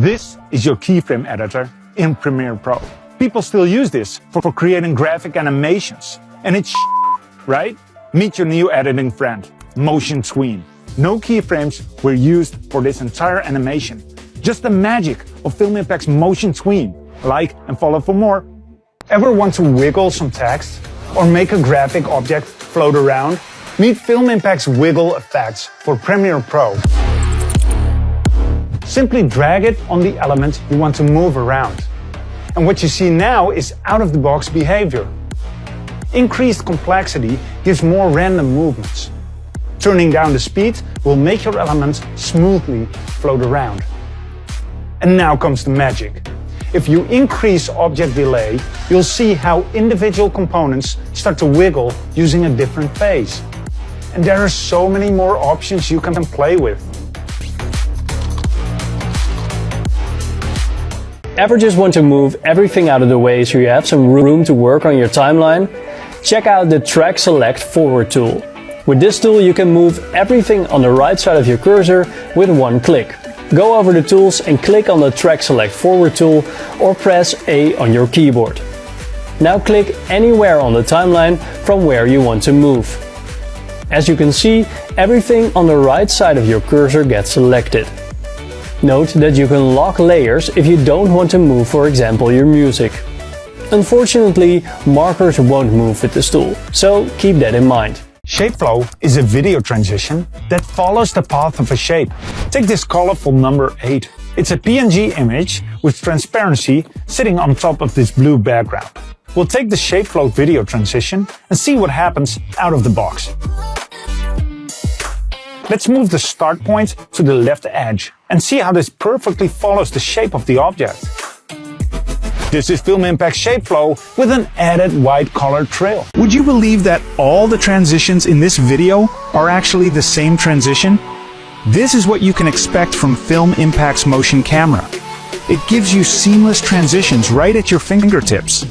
This is your keyframe editor in Premiere Pro. People still use this for creating graphic animations. And it's right? Meet your new editing friend, Motion Tween. No keyframes were used for this entire animation. Just the magic of Film Impact's Motion Tween. Like and follow for more. Ever want to wiggle some text or make a graphic object float around? Meet Film Impact's wiggle effects for Premiere Pro. Simply drag it on the element you want to move around. And what you see now is out-of-the-box behavior. Increased complexity gives more random movements. Turning down the speed will make your elements smoothly float around. And now comes the magic. If you increase object delay, you'll see how individual components start to wiggle using a different phase. And there are so many more options you can play with. Ever just want to move everything out of the way so you have some room to work on your timeline? Check out the Track Select Forward tool. With this tool you can move everything on the right side of your cursor with one click. Go over the tools and click on the Track Select Forward tool or press A on your keyboard. Now click anywhere on the timeline from where you want to move. As you can see, everything on the right side of your cursor gets selected. Note that you can lock layers if you don't want to move, for example, your music. Unfortunately, markers won't move with this tool, so keep that in mind. Shapeflow is a video transition that follows the path of a shape. Take this colorful number 8. It's a PNG image with transparency sitting on top of this blue background. We'll take the Shapeflow video transition and see what happens out of the box. Let's move the start point to the left edge and see how this perfectly follows the shape of the object. This is Film Impact Shapeflow with an added white color trail. Would you believe that all the transitions in this video are actually the same transition? This is what you can expect from Film Impact's motion camera. It gives you seamless transitions right at your fingertips.